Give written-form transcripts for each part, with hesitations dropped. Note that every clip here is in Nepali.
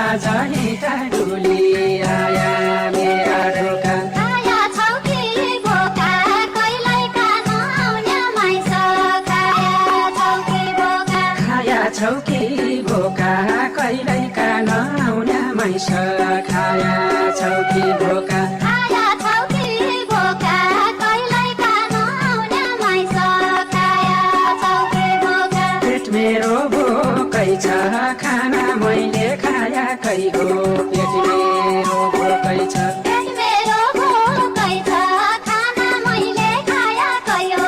आज हिँटा डुली आया मेरा ढोका खाया छौ कि बोका कहिलेका नआउने माइस खाया छौ कि बोका खाया छौ कि भोका कहिलेका नआउने माइस खाया छौ कि भोका खाया छौ कि बोका कहिलेका नआउने माइस खाया छौ कि बोका पेट मेरो भोकै छ खाना मैले खाया कै हो पेट मेरो भोकै छ पेट मेरो भोकै छ खाना मैले खाया कयो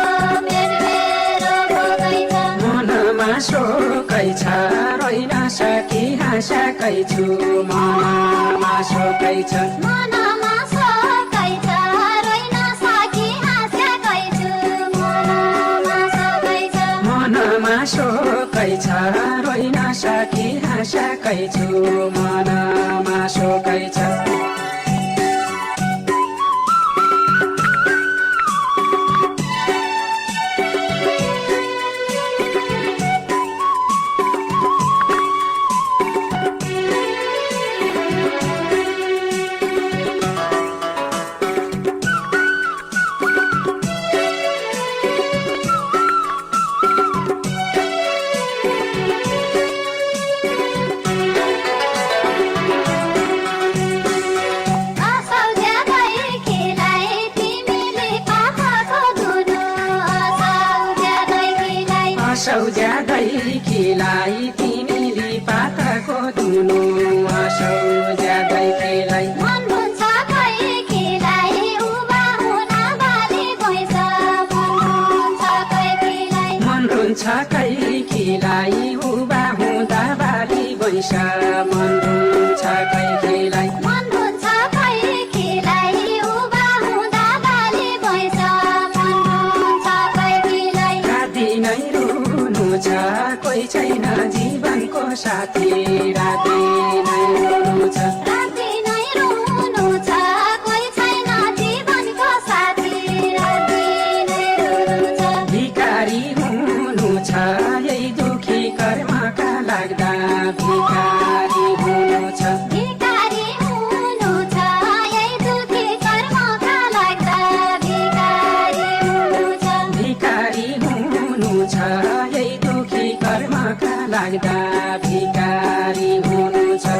पेट मेरो भोकै छ मनमा शोकै छ रोइन सकी हाँसकै छु मनमा शोकै छ मनमा शोकै छ रोइन सकी हाँसेकै छु मनमा शोकै छ मनमा शोकै छ रोइन सकी हाँसकै छु मनमा शोकै छ असौज्यादै खिलाई तिमीले पाखाको धुनु असौज्यादै खिलाई मन हुन्छ खै खिलाई उभा हुन बाली भैँस मन रुन्छ कै खिलाई उभा हुँदा बाली भैँस मन रुन्छ कै खिलाई मन रुन्छ खै खिलाई उभा हुँदा बाली भैँस मन रुन्छ खै खिलाई राति नै रुनु छ कोही छैन जीवनको साथी राति नै रुनु छ राति नै रुनु छ कोही छैन जीवनको साथी राति नै रुनु छ भिखारी हुनु छ यही दुखी कर्मका लाग्दा भिखारी हुनु छ भिखारी हुनु छ यही दुखी कर्मका लाग्दा भिखारी हुनु छ भिखारी हुनु छ यही दुखी कर्मका लाग्दा भिखारी हुनु छ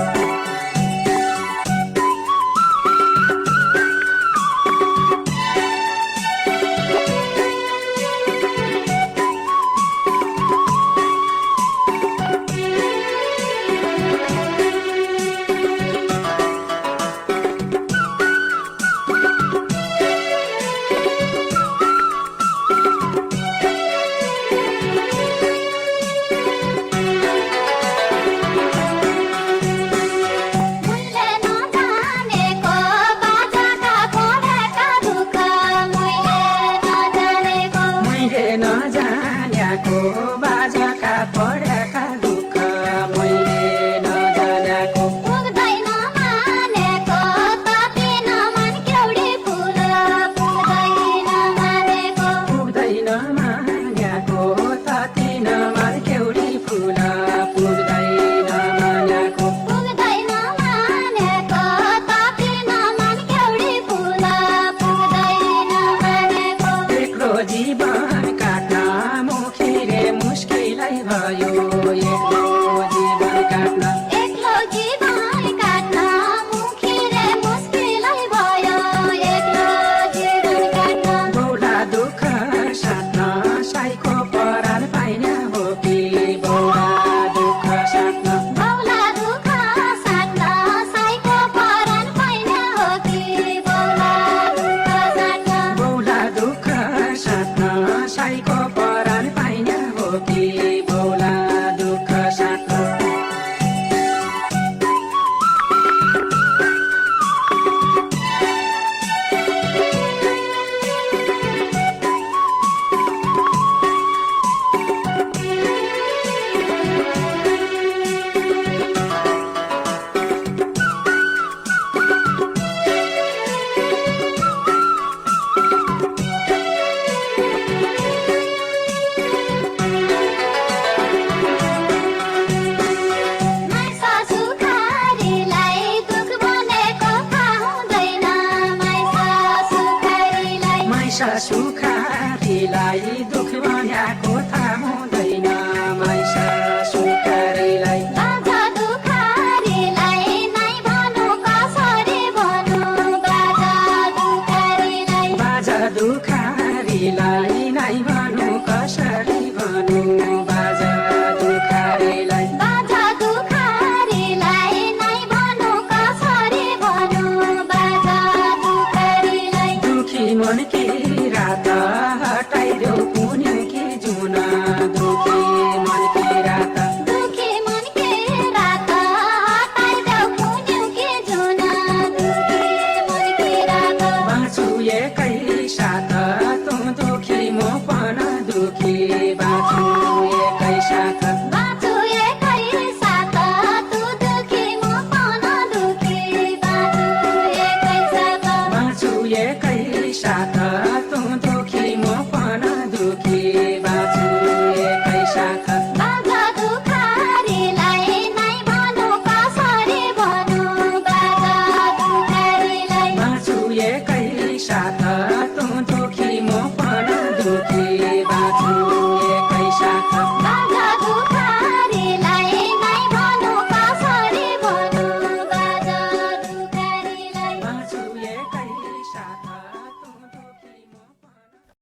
सुखारीलाई दुख भन्याको थाहा हुँदैन माइसा सुखारीलाई बाजा दुखारीलाई नै भनु कसरी भनु बाजा दुखारीलाई बाजा दुखारीलाई नै भनु कसरी भनु बाजा दुखारीलाई बाजा दुखारीलाई नै भनु कसरी भनु बाजा दुखारीलाई दुखी मनकी रात हटाइदेऊ पुण्यकी जुन दुखी मनकी रात दुखी मनकी रात हटाइदेऊ पुण्यकी जुन दुखी मनकी रात बाँचु एकै साथ तँ दुखी म पण दुखी बाँचु एकै साथ बाँचु एकै साथ तु दुखी म पनि दुखी बाँचु एकै साथ बाँचु एकै साथ तँ दुखी म पण दुखी बाँचु एकै साथ बाजा दुखारीलाई नै भनु कसरी भनु बाजा दुखारीलाई बाँचु एकै साथ तँ